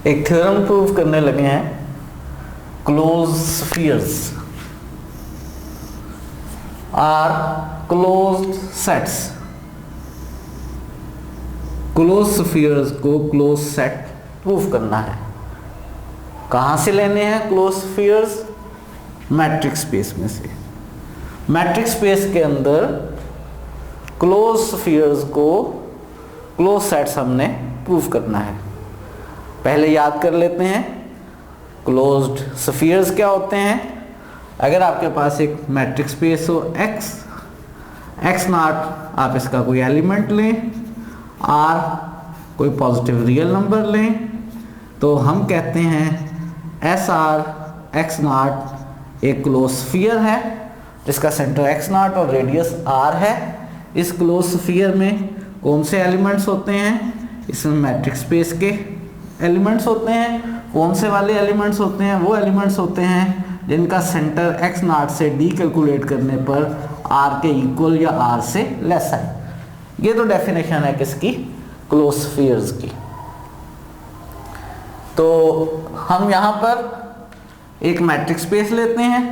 एक theorem prove करने लगे हैं, close spheres are closed sets. Close spheres को क्लोज सेट प्रूव करना है। कहां से लेने हैं क्लोज स्फीयर्स? मैट्रिक स्पेस में से। मैट्रिक स्पेस के अंदर क्लोज स्फीयर्स को क्लोज सेट्स हमने प्रूव करना है। पहले याद कर लेते हैं क्लोज्ड स्फीयर्स क्या होते हैं। अगर आपके पास एक मैट्रिक स्पेस हो x नॉट, आप इसका कोई एलिमेंट लें, r कोई पॉजिटिव रियल नंबर लें, तो हम कहते हैं SR x नॉट एक क्लोज स्फीयर है जिसका सेंटर x नॉट और रेडियस r है। इस क्लोज स्फीयर में कौन से एलिमेंट्स होते हैं? इसमें मैट्रिक स्पेस के एलिमेंट्स होते हैं। कौन से वाले एलिमेंट्स होते हैं? वो एलिमेंट्स होते हैं जिनका सेंटर x नॉट से d कैलकुलेट करने पर r के इक्वल या r से लेस है। ये तो डेफिनेशन है किसकी? क्लोज स्फीयर्स की। तो हम यहाँ पर एक मैट्रिक स्पेस लेते हैं,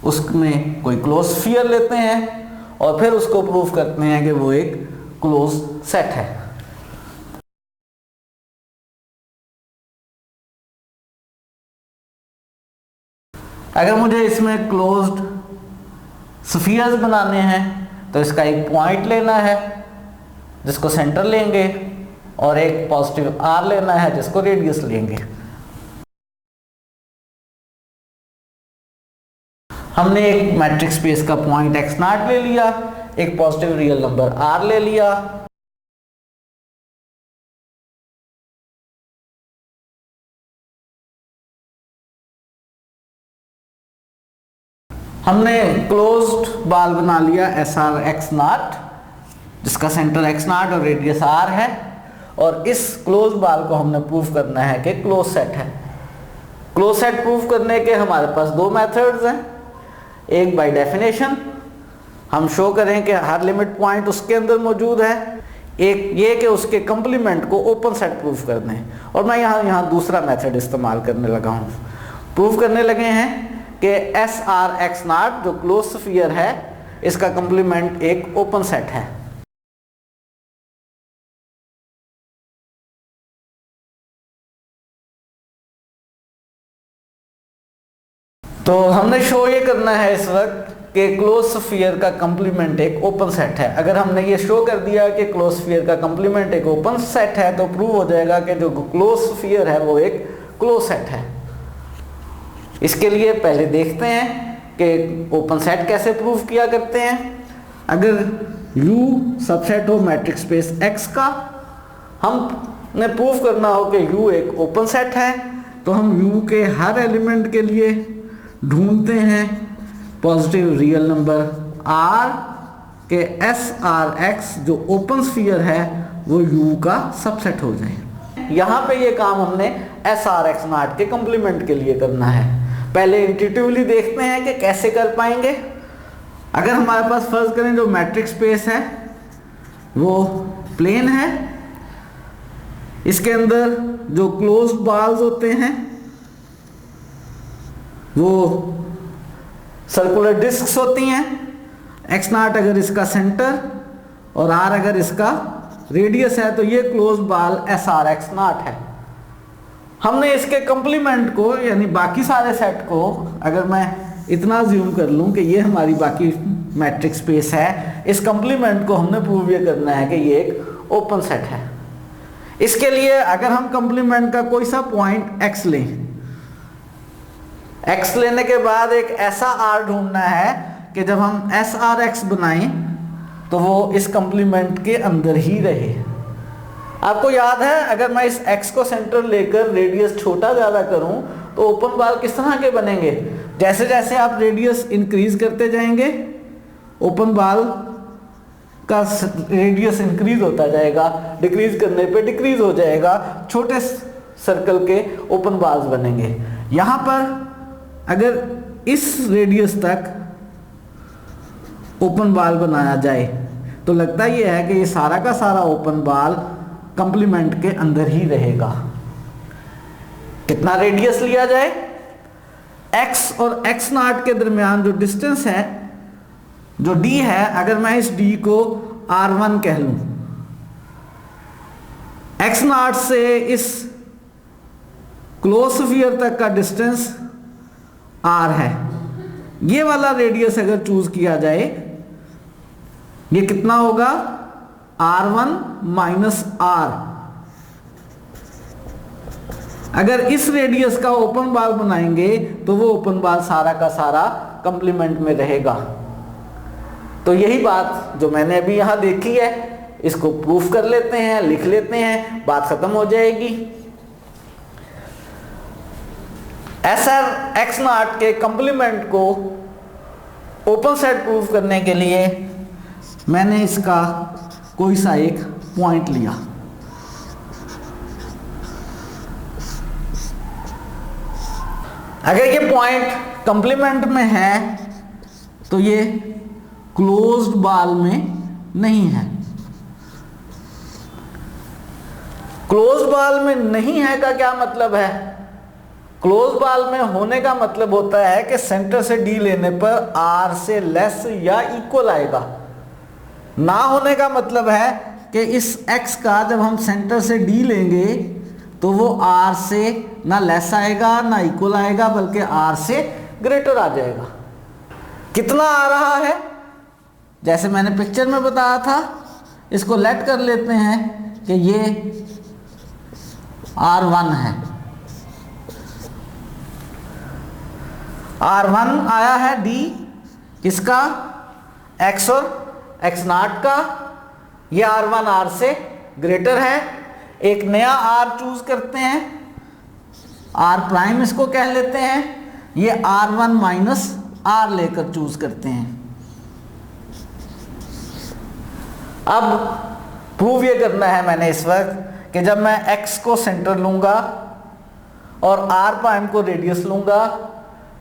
उसमें कोई क्लोज स्फीयर लेते हैं और फिर उसको प्रूव करते हैं कि वो एक क्लोज सेट है। अगर मुझे इसमें क्लोज्ड स्फीयर्स बनाने हैं तो इसका एक पॉइंट लेना है जिसको सेंटर लेंगे और एक पॉजिटिव r लेना है जिसको रेडियस लेंगे। हमने एक मैट्रिक स्पेस का पॉइंट x नॉट ले लिया, एक पॉजिटिव रियल नंबर r ले लिया। हमने क्लोज्ड बॉल बना लिया SR x नॉट जिसका सेंटर x नॉट और रेडियस r है, और इस क्लोज बॉल को हमने प्रूव करना है कि क्लोज सेट है। क्लोज सेट प्रूव करने के हमारे पास दो मेथड्स हैं। एक बाय डेफिनेशन, हम शो करें कि हर लिमिट पॉइंट उसके अंदर मौजूद है। एक ये कि उसके कंप्लीमेंट को ओपन सेट प्रूव कर दें, और मैं यहाँ दूसरा मेथड इस्तेमाल करने लगा हूँ। प्रूव करने लगे हैं कि SR x नॉट जो क्लोज स्फीयर है इसका कंप्लीमेंट एक ओपन सेट है। तो हमने शो ये करना है इस वक्त कि क्लोज स्फीयर का कंप्लीमेंट एक ओपन सेट है। अगर हमने ये शो कर दिया कि क्लोज स्फीयर का कंप्लीमेंट एक ओपन सेट है तो प्रूव हो जाएगा कि जो क्लोज स्फीयर है वो एक क्लोज सेट है। इसके लिए पहले देखते हैं कि ओपन सेट कैसे प्रूव किया करते हैं। अगर U सबसेट हो मैट्रिक स्पेस X का, हमने प्रूव करना हो कि U एक ओपन सेट है, तो हम U के हर एलिमेंट के लिए ढूंढते हैं पॉजिटिव रियल नंबर R के SR x जो ओपन स्फीयर है वो U का सबसेट हो जाए। यहाँ पे ये काम हमने SR x नॉट के कंप्लीमेंट के लिए करना है। पहले इंट्यूटिवली देखते हैं कि कैसे कर पाएंगे। अगर हमारे पास फर्ज करें जो मैट्रिक स्पेस है वो प्लेन है, इसके अंदर जो क्लोज्ड बॉल्स होते हैं वो सर्कुलर डिस्क्स होती हैं। x नॉट अगर इसका सेंटर और r अगर इसका रेडियस है तो ये closed ball SR x not है। हमने इसके कंप्लीमेंट को यानी बाकी सारे सेट को, अगर मैं इतना ज्यूम कर लूं कि ये हमारी बाकी मैट्रिक स्पेस है, इस कंप्लीमेंट को हमने प्रूव ये करना है कि ये एक ओपन सेट है। इसके लिए अगर हम कंप्लीमेंट का कोई सा पॉइंट x लें, x लेने के बाद एक ऐसा r ढूंढना है कि जब हम SR x बनाएं तो वो इस कंप्लीमेंट के अंदर ही रहे। आपको याद है अगर मैं इस x को सेंटर लेकर रेडियस छोटा ज़्यादा करूं तो ओपन बॉल किस तरह के बनेंगे? जैसे जैसे आप रेडियस इंक्रीज करते जाएंगे ओपन बॉल का रेडियस इंक्रीज होता जाएगा, डिक्रीज करने पे डिक्रीज हो जाएगा, छोटे सर्कल के ओपन बॉल्स बनेंगे। यहाँ पर अगर इस रेडियस तक ओपन बॉल बनाया जाए तो लगता ये है कि ये सारा का सारा ओपन बॉल कंप्लीमेंट के अंदर ही रहेगा। कितना रेडियस लिया जाए, x और x नॉट के दरमियान जो डिस्टेंस है, जो d है, अगर मैं इस d को r1 कह लूं, x नॉट से इस क्लोज स्फीयर तक का डिस्टेंस r है। ये वाला रेडियस अगर चूज किया जाए, ये कितना होगा, r1 माइनस r। अगर इस रेडियस का ओपन बाल बनाएंगे तो वो ओपन बाल सारा का सारा कंप्लीमेंट में रहेगा। तो यही बात जो मैंने अभी यहां देखी है, इसको प्रूफ कर लेते हैं, लिख लेते हैं, बात खत्म हो जाएगी। एसआर एक्स नॉट के कंप्लीमेंट को ओपन सेट प्रूफ करने के लिए मैंने इसका कोई सा एक पॉइंट लिया। अगर ये पॉइंट कंप्लीमेंट में है तो ये क्लोज्ड बाल में नहीं है। क्लोज्ड बाल में नहीं है का क्या मतलब है? क्लोज बाल में होने का मतलब होता है कि सेंटर से डी लेने पर आर से लेस या इक्वल आएगा। ना होने का मतलब है कि इस एक्स का जब हम सेंटर से डी लेंगे तो वो आर से ना लेस आएगा ना इक्वल आएगा, बल्कि आर से ग्रेटर आ जाएगा। कितना आ रहा है, जैसे मैंने पिक्चर में बताया था, इसको लेट कर लेते हैं कि ये R1 है। R1 आया है D किसका, X और X नॉट का। ये R1 R से ग्रेटर है। एक नया R चूज करते हैं, R प्राइम इसको कह लेते हैं। ये R1 माइनस R लेकर चूज करते हैं। अब प्रूव ये करना है मैंने इस वक्त कि जब मैं x को सेंटर लूंगा और r प्राइम को रेडियस लूंगा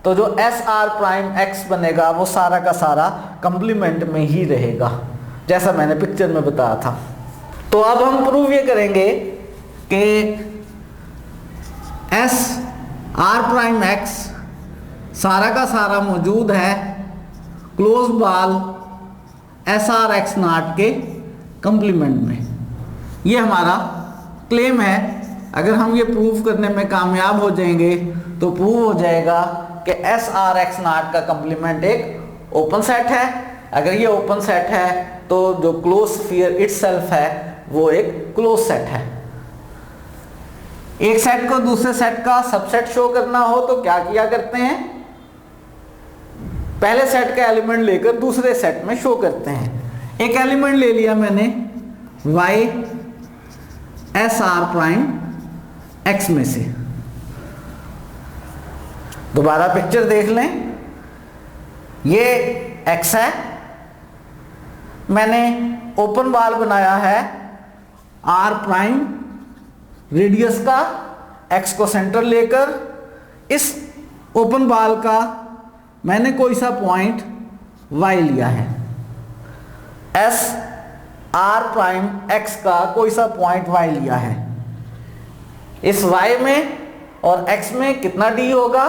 तो जो एस आर प्राइम x बनेगा वो सारा का सारा कंप्लीमेंट में ही रहेगा, जैसा मैंने पिक्चर में बताया था। तो अब हम प्रूव ये करेंगे कि एस आर प्राइम x सारा का सारा मौजूद है क्लोज बाल एस आर एक्स नॉट के कंप्लीमेंट में। ये हमारा क्लेम है। अगर हम ये प्रूव करने में कामयाब हो जाएंगे तो प्रूव हो जाएगा कि एस आर एक्स नॉट का कंप्लीमेंट एक ओपन सेट है। अगर ये ओपन सेट है तो जो क्लोज स्फीयर इटसेल्फ है वो एक क्लोज सेट है। एक सेट को दूसरे सेट का सबसेट शो करना हो तो क्या किया करते हैं, पहले सेट का एलिमेंट लेकर दूसरे सेट में शो करते हैं। एक एलिमेंट ले लिया मैंने y S R prime x में से। दोबारा पिक्चर देख लें, ये x है, मैंने ओपन बाल बनाया है r प्राइम रेडियस का, x को सेंटर लेकर। इस ओपन बाल का मैंने कोई सा पॉइंट y लिया है, एस आर प्राइम x का कोई सा पॉइंट y लिया है। इस y में और x में कितना d होगा,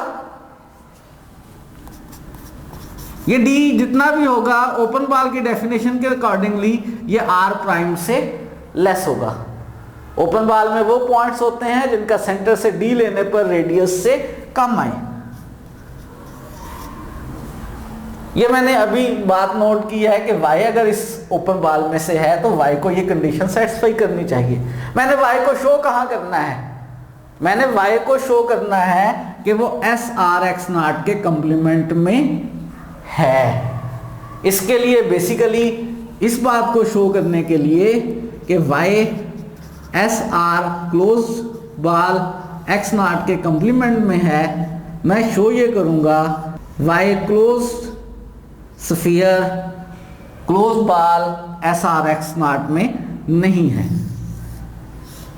ये d जितना भी होगा ओपन बाल की डेफिनेशन के अकॉर्डिंगली ये r प्राइम से लेस होगा। ओपन बाल में वो पॉइंट्स होते हैं जिनका सेंटर से d लेने पर रेडियस से कम आए। ये मैंने अभी बात नोट की है कि y अगर इस ओपन बाल में से है तो y को ये कंडीशन सेटिस्फाई करनी चाहिए। मैंने y को शो कहाँ करना है, मैंने y को शो करना है कि वो एस आर एक्स नॉट के कंप्लीमेंट में है। इसके लिए बेसिकली इस बात को शो करने के लिए कि y एस आर क्लोज बाल एक्स नॉट के कंप्लीमेंट में है, मैं शो ये करूँगा y क्लोज स्फीयर क्लोज बाल एस आर एक्स नॉट में नहीं है,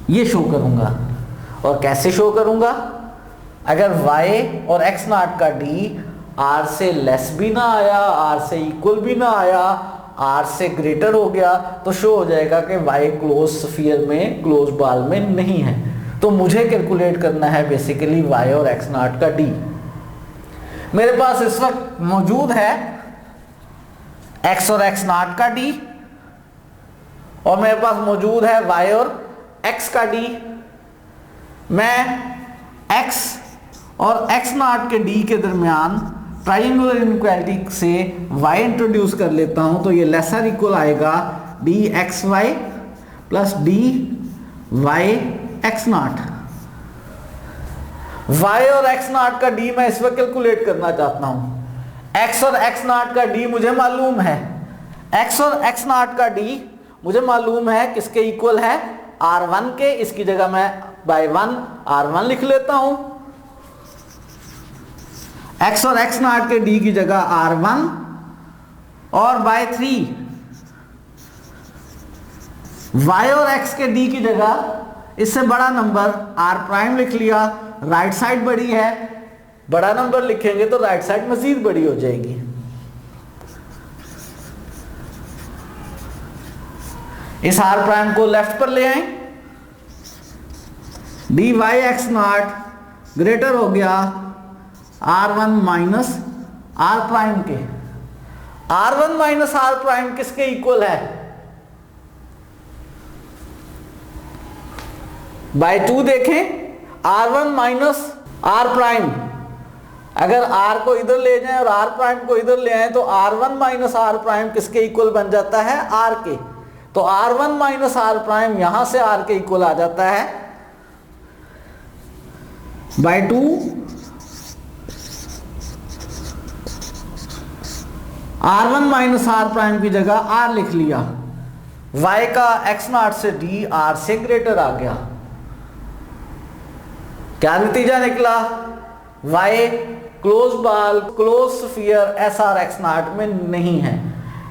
ये शो करूंगा। और कैसे शो करूंगा, अगर y और एक्स नॉट का d r से लेस भी ना आया, r से इक्वल भी ना आया, r से ग्रेटर हो गया तो शो हो जाएगा कि y क्लोज स्फीयर में क्लोज बाल में नहीं है। तो मुझे कैलकुलेट करना है बेसिकली y और x नॉट का d। मेरे पास इस वक्त मौजूद है x और x नॉट का d, और मेरे पास मौजूद है y और x का d। मैं x और x नॉट के d के दरमियान ट्राइंगुलर इनइक्वालिटी से y इंट्रोड्यूस कर लेता हूं, तो ये लेसर इक्वल आएगा dxy plus dyx not. y और x नॉट का d मैं इस वक्त कैलकुलेट करना चाहता हूं। x और x नॉट का d मुझे मालूम है, x और x नॉट का d मुझे मालूम है किसके इक्वल है, r1 के। इसकी जगह मैं बाय 1 r1 लिख लेता हूं। x और x नॉट के d की जगह r1 और बाय 3 y और x के d की जगह इससे बड़ा नंबर r प्राइम लिख लिया। राइट साइड बड़ी है, बड़ा नंबर लिखेंगे तो राइट साइड मजीद बड़ी हो जाएगी। इस r प्राइम को लेफ्ट पर ले आए, dyx नॉट ग्रेटर हो गया r1 माइनस r प्राइम के। r1 माइनस r प्राइम किसके इक्वल है, बाय 2 देखें, r1 माइनस r प्राइम। अगर r को इधर ले जाएं और r प्राइम को इधर ले आए तो r1 माइनस r प्राइम किसके इक्वल बन जाता है, r के। तो r1 माइनस r प्राइम यहां से r के इक्वल आ जाता है bye 2 r1 minus r prime की जगह r लिख लिया। y का x नॉट से d r से ग्रेटर आ गया। क्या नतीजा निकला, y close ball close sphere S r x not में नहीं है,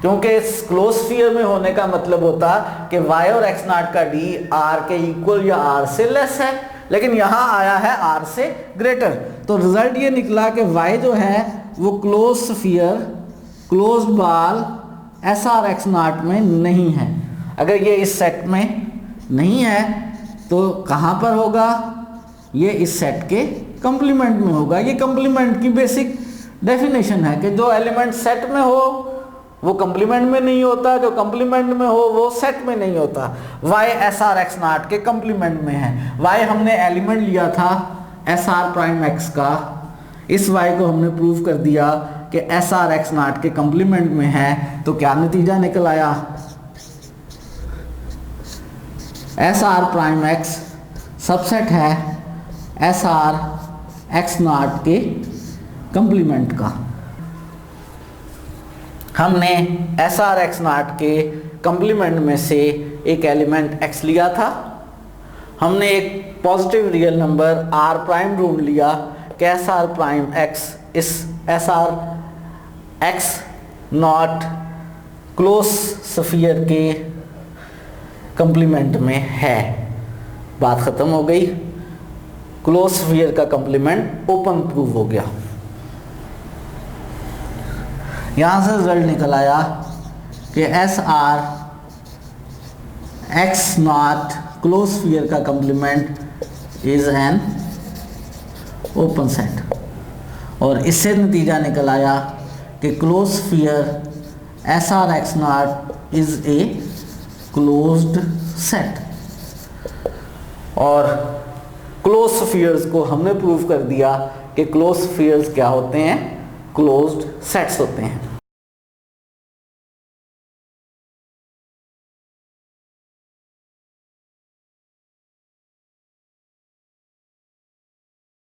क्योंकि इस क्लोज स्फीयर में होने का मतलब होता कि y और x नॉट का d r के इक्वल या r से लेस है, लेकिन यहां आया है r से ग्रेटर। तो रिजल्ट ये निकला कि y जो है वो close sphere close ball S r x not में नहीं है। अगर ये इस सेट में नहीं है तो कहां पर होगा, ये इस सेट के कंप्लीमेंट में होगा। ये कंप्लीमेंट की बेसिक डेफिनेशन है कि जो एलिमेंट सेट में हो वो कंप्लीमेंट में नहीं होता, जो कंप्लीमेंट में हो वो सेट में नहीं होता। y S r x not के कंप्लीमेंट में है। y हमने एलिमेंट लिया था एस आर प्राइम एक्स का, इस y को हमने प्रूव कर दिया कि एस आर एक्स नॉट के कंप्लीमेंट में है। तो क्या नतीजा निकल आया, S R prime x subset है एस आर एक्स नॉट के कंप्लीमेंट का। हमने एस आर एक्स नॉट के कंप्लीमेंट में से एक एलिमेंट x लिया था, हमने एक positive real number r prime ढूंढ लिया कि एस आर प्राइम x इस S r x naught close sphere के कंप्लीमेंट में है। बात ख़त्म हो गई, क्लोज स्फीयर का कंप्लीमेंट ओपन प्रूव हो गया। यहां से रिजल्ट निकल आया कि S r x naught close sphere का complement is an open set, और इससे नतीजा निकल आया कि close sphere S r x naught is a closed set. और क्लोज स्फीयर्स को हमने प्रूव कर दिया कि क्लोज स्फीयर्स क्या होते हैं, क्लोज्ड सेट्स होते हैं।